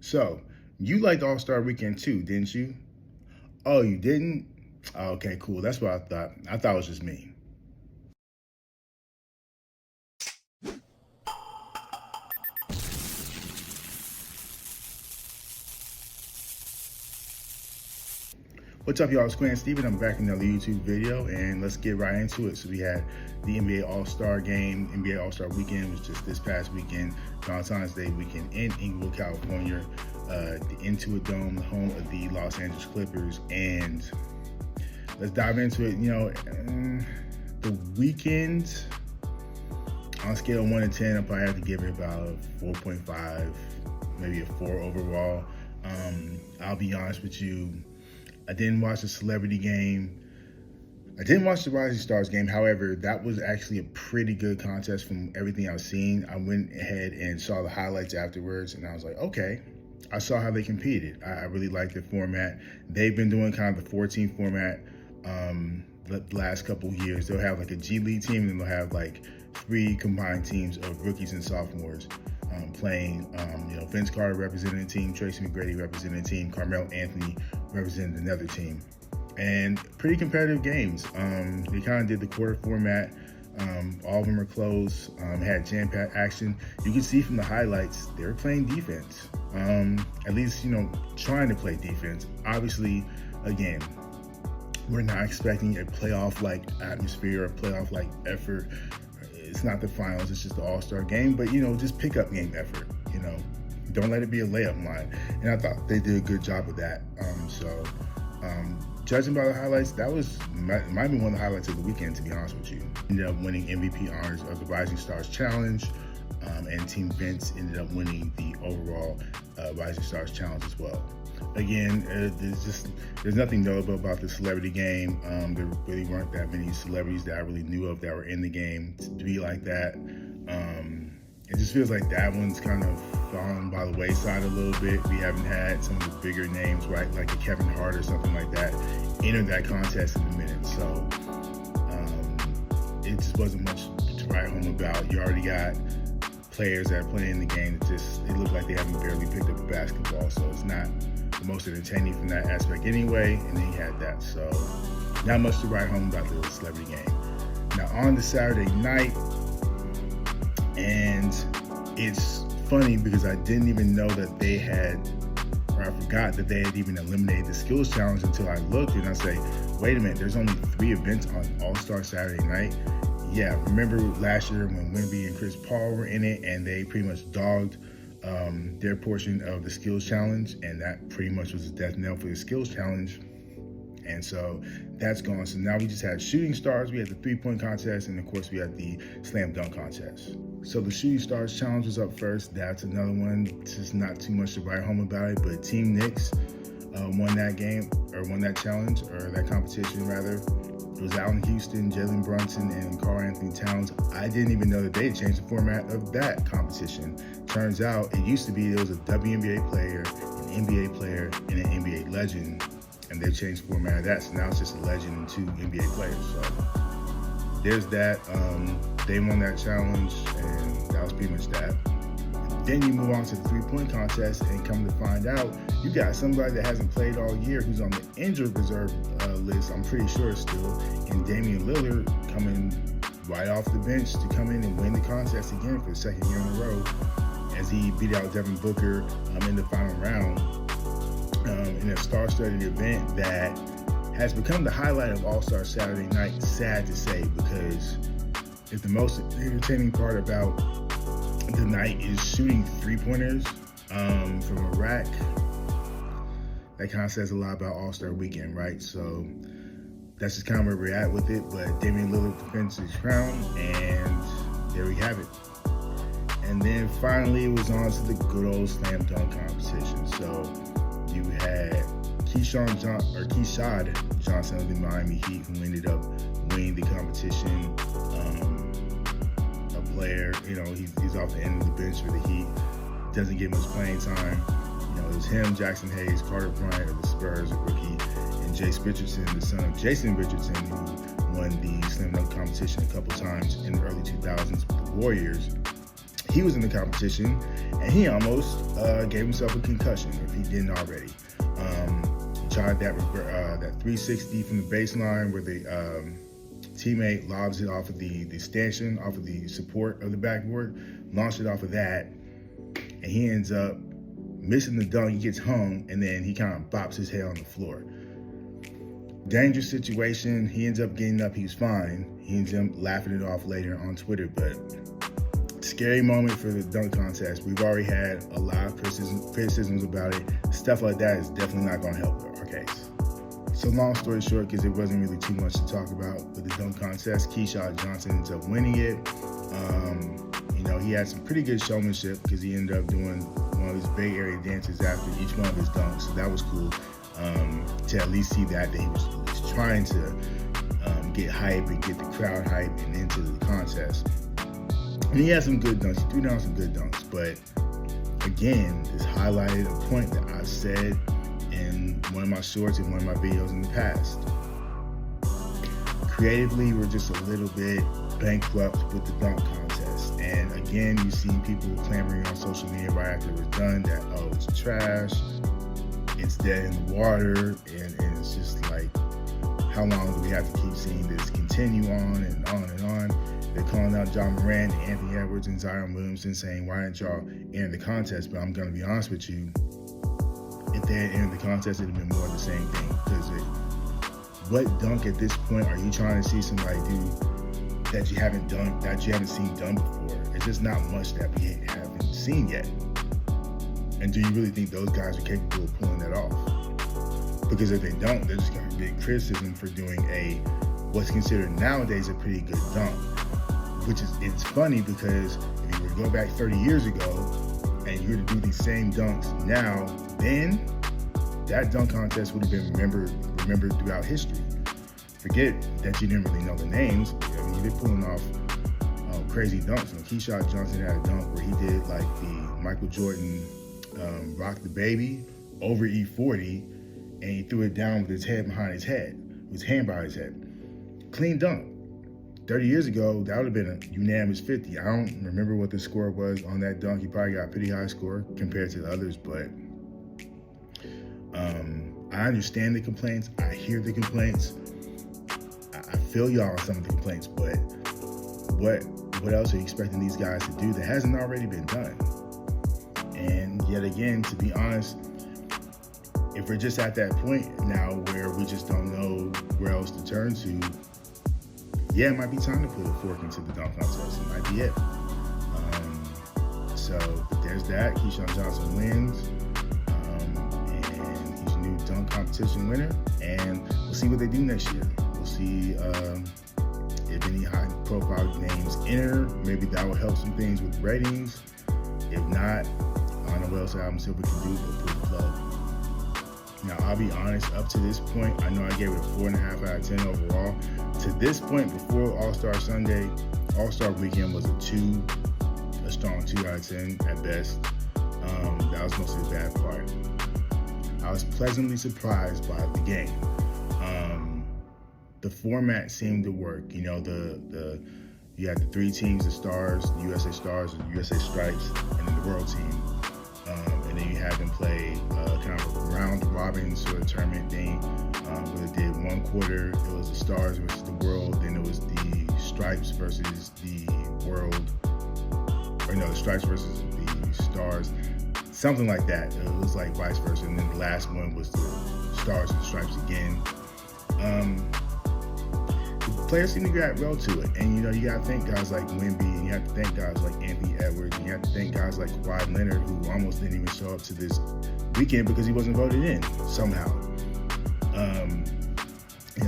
So, you liked All-Star Weekend too, didn't you? Oh, you didn't? Okay, cool. That's what I thought. I thought it was just me. What's up, y'all? It's Quinn Steven. I'm back in another YouTube video, and let's get right into it. So we had the NBA All-Star Game. NBA All-Star Weekend was just this past weekend, Valentine's Day weekend in Inglewood, California, the Intuit Dome, the home of the Los Angeles Clippers. And let's dive into it. The weekend, on a scale of 1 to 10, I probably have to give it about a 4.5, maybe a 4 overall. I'll be honest with you, I didn't watch the celebrity game. I didn't watch the Rising Stars game. However, that was actually a pretty good contest from everything I've seen. I went ahead and saw the highlights afterwards, and I was like, okay. I saw how they competed. I really liked the format. They've been doing kind of the 14 format the last couple of years. They'll have like a G League team, and then they'll have like 3 combined teams of rookies and sophomores playing. Vince Carter representing the team, Tracy McGrady representing the team, Carmelo Anthony representing another team. And pretty competitive games. They kind of did the quarter format. All of them are close, had jam-packed action. You can see from the highlights, they were playing defense. At least, trying to play defense. Obviously, again, we're not expecting a playoff-like atmosphere or playoff-like effort. It's not the finals, it's just the All-Star game, but, just pick-up game effort, Don't let it be a layup line. And I thought they did a good job of that. Judging by the highlights, that might be one of the highlights of the weekend, to be honest with you. Ended up winning MVP honors of the Rising Stars Challenge, and Team Vince ended up winning the overall Rising Stars Challenge as well. Again, there's nothing notable about the celebrity game. There really weren't that many celebrities that I really knew of that were in the game to be like that. It just feels like that one's kind of fallen by the wayside a little bit. We haven't had some of the bigger names, right, like a Kevin Hart or something like that, enter that contest in a minute. So it just wasn't much to write home about. You already got players that are playing the game that it looked like they haven't barely picked up a basketball, so it's not the most entertaining from that aspect anyway, and then he had that. So not much to write home about the celebrity game. Now on the Saturday night, and it's funny because I didn't even know that they had, or I forgot that they had even eliminated the skills challenge until I looked and I say, wait a minute, there's only 3 events on All-Star Saturday night. Yeah, remember last year when Wemby and Chris Paul were in it and they pretty much dogged their portion of the skills challenge, and that pretty much was a death knell for the skills challenge. And so that's gone. So now we just had shooting stars, we had the 3-point contest, and of course we had the slam dunk contest. So the shooting stars challenge was up first. That's another one. Just not too much to write home about it, but Team Knicks won that game, or won that challenge, or that competition rather. It was Allen Houston, Jalen Brunson, and Karl-Anthony Towns. I didn't even know that they had changed the format of that competition. Turns out it used to be there was a WNBA player, an NBA player, and an NBA legend. And they changed the format of that, so now it's just a legend and 2 NBA players. So there's that. They won that challenge, and that was pretty much that. Then you move on to the 3-point contest, and come to find out, you got somebody that hasn't played all year who's on the injured reserve list, I'm pretty sure still, and Damian Lillard coming right off the bench to come in and win the contest again for the 2nd year in a row, as he beat out Devin Booker in the final round. In a star-studded event that has become the highlight of All-Star Saturday night. Sad to say, because if the most entertaining part about the night is shooting 3-pointers from a rack, that kind of says a lot about All-Star Weekend, right? So that's just kind of where we're at with it. But Damian Lillard defends his crown, and there we have it. And then finally, it was on to the good old slam dunk competition. So you had Keyshawn Johnson of the Miami Heat, who ended up winning the competition. A player, he's off the end of the bench for the Heat, doesn't get much playing time. It was him, Jackson Hayes, Carter Bryant of the Spurs, a rookie, and Jace Richardson, the son of Jason Richardson, who won the slam dunk competition a couple times in the early 2000s with the Warriors. he was in the competition, and he almost gave himself a concussion if he didn't already. He tried that 360 from the baseline where the teammate lobs it off of the stanchion, off of the support of the backboard, launched it off of that, and he ends up missing the dunk. He gets hung, and then he kind of bops his head on the floor. Dangerous situation. He ends up getting up. He's fine. He ends up laughing it off later on Twitter, but scary moment for the dunk contest. We've already had a lot of criticisms about it. Stuff like that is definitely not going to help our case. So long story short, because there wasn't really too much to talk about with the dunk contest, Keyshawn Johnson ends up winning it. He had some pretty good showmanship because he ended up doing one of his Bay Area dances after each one of his dunks. So that was cool to at least see that he was trying to get hype and get the crowd hype and into the contest. And he had some good dunks. He threw down some good dunks. But again, this highlighted a point that I've said in one of my shorts and one of my videos in the past. Creatively, we're just a little bit bankrupt with the dunk contest. And again, you see people clamoring on social media right after it was done that, oh, it's trash, it's dead in the water, and it's just like, how long do we have to keep seeing this continue on and on and on? They're calling out John Morant, Anthony Edwards, and Zion Williamson saying, why didn't y'all enter the contest? But I'm going to be honest with you, if they had entered the contest, it would have been more of the same thing. Because what dunk at this point are you trying to see somebody do that you haven't seen done before? It's just not much that we haven't seen yet. And do you really think those guys are capable of pulling that off? Because if they don't, they're just going to get criticism for doing what's considered nowadays a pretty good dunk. It's funny because if you were to go back 30 years ago and you were to do these same dunks now, then that dunk contest would have been remembered throughout history. Forget that you didn't really know the names. I mean, you've been pulling off crazy dunks. Keyshawn Johnson had a dunk where he did like the Michael Jordan Rock the Baby over E40, and he threw it down with his head behind his head, with his hand behind his head. Clean dunk. 30 years ago, that would have been a unanimous 50. I don't remember what the score was on that dunk. He probably got a pretty high score compared to the others, but I understand the complaints. I hear the complaints. I feel y'all on some of the complaints, but what else are you expecting these guys to do that hasn't already been done? And yet again, to be honest, if we're just at that point now where we just don't know where else to turn to, yeah, it might be time to put a fork into the dunk contest. It might be it. So there's that. Keyshawn Johnson wins. And he's a new dunk competition winner. And we'll see what they do next year. We'll see if any high-profile names enter. Maybe that will help some things with ratings. If not, I don't know what else Adam Silver can do but pull the plug. Now, I'll be honest, up to this point, I know I gave it a 4.5 out of 10 overall. To this point, before All-Star Sunday, All-Star Weekend was a strong 2 out of 10 at best. That was mostly the bad part. I was pleasantly surprised by the game. The format seemed to work. You know, you had the 3 teams, the Stars, the USA Stars, the USA Stripes, and then the World Team. And then you had them play kind of a round-robin sort of tournament thing, where they did one quarter. It was the Stars versus the World. Then it was the Stripes versus the World. Or no, the Stripes versus the Stars. Something like that. It was like vice versa. And then the last one was the Stars and the Stripes again. Players seem to get well to it, and you got to thank guys like Wemby, and you have to thank guys like Anthony Edwards, and you have to thank guys like Kawhi Leonard, who almost didn't even show up to this weekend because he wasn't voted in somehow.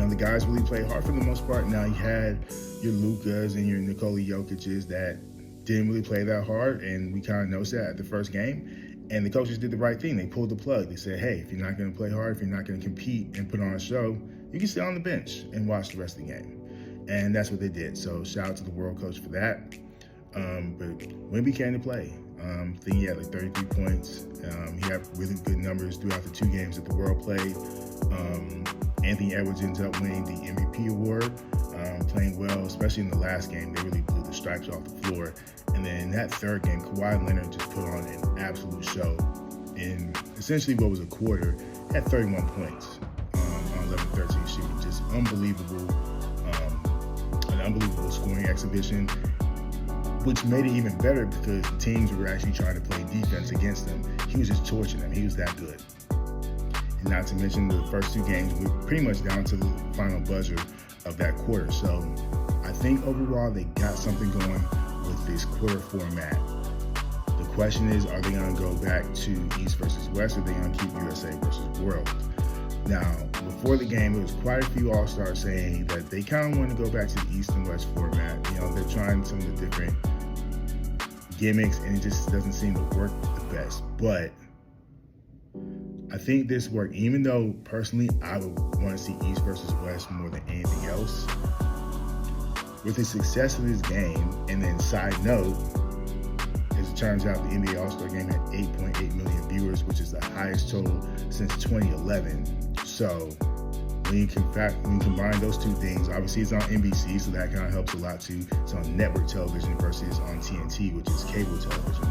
The guys really played hard for the most part. Now you had your Lukas and your Nikola Jokic's that didn't really play that hard, and we kind of noticed that at the first game. And the coaches did the right thing. They pulled the plug. They said, hey, if you're not going to play hard, if you're not going to compete and put on a show, you can sit on the bench and watch the rest of the game. And that's what they did. So shout out to the world coach for that. But Wemby came to play. I think he had like 33 points. He had really good numbers throughout the 2 games that the world played. Anthony Edwards ends up winning the MVP award. playing well, especially in the last game. They really blew the stripes off the floor. And then in that third game, Kawhi Leonard just put on an absolute show. In essentially what was a quarter, had 31 points on 11-13 shooting. Just unbelievable, an unbelievable scoring exhibition, which made it even better because the teams were actually trying to play defense against him. He was just torching them. He was that good. And not to mention the first two games, we were pretty much down to the final buzzer of that quarter. So I think overall they got something going with this quarter format. The question is, are they going to go back to East versus West, or are they going to keep USA versus World? Now, before the game, there was quite a few All-Stars saying that they kind of want to go back to the East and West format. You know, they're trying some of the different gimmicks, and it just doesn't seem to work the best. But I think this worked, even though personally I would want to see East versus West more than anything else. With the success of this game, and then side note, as it turns out, the NBA All-Star Game had 8.8 million viewers, which is the highest total since 2011. So when you combine those two things, obviously it's on NBC, so that kind of helps a lot too. It's on network television versus on TNT, which is cable television.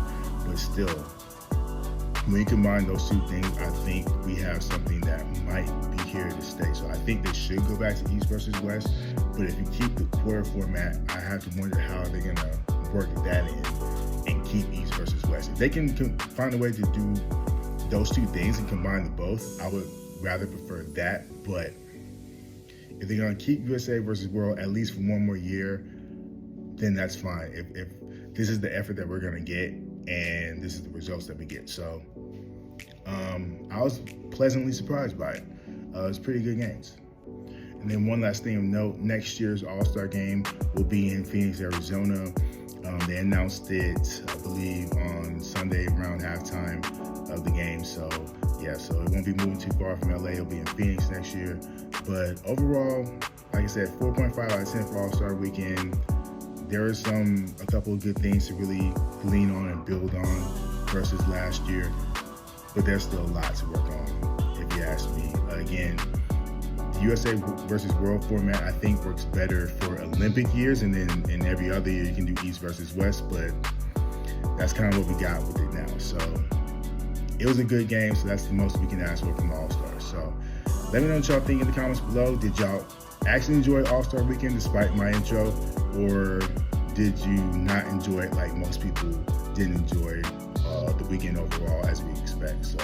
But still, when you combine those two things, I think we have something that might be here to stay. So I think they should go back to East versus West. But if you keep the quarter format, I have to wonder how they're going to work that in and keep East versus West. If they can find a way to do those two things and combine the both, I would rather prefer that. But if they're going to keep USA versus World at least for one more year, then that's fine. If this is the effort that we're going to get and this is the results that we get. So I was pleasantly surprised by it. It's pretty good games. And then one last thing of note, next year's All-Star Game will be in Phoenix, Arizona. They announced it, I believe, on Sunday around halftime of the game. So yeah, so it won't be moving too far from LA. It'll be in Phoenix next year. But overall, like I said, 4.5 out of 10 for All-Star Weekend. There are a couple of good things to really lean on and build on versus last year. But there's still a lot to work on, if you ask me. Again, the USA versus World format, I think, works better for Olympic years, and then in every other year you can do East versus West, but that's kind of what we got with it now. So it was a good game, so that's the most we can ask for from the All-Stars. So let me know what y'all think in the comments below. Did y'all actually enjoy All-Star Weekend despite my intro, or did you not enjoy it like most people didn't enjoy the weekend overall as we expect? So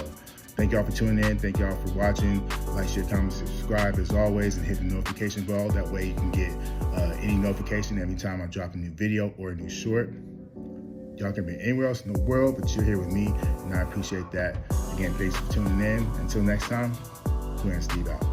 thank y'all for tuning in. Thank y'all for watching. Like, share, comment, subscribe as always, and hit the notification bell. That way you can get any notification every time I drop a new video or a new short. Y'all can be anywhere else in the world, but you're here with me, and I appreciate that. Again, thanks for tuning in. Until next time, Glenn Steve out.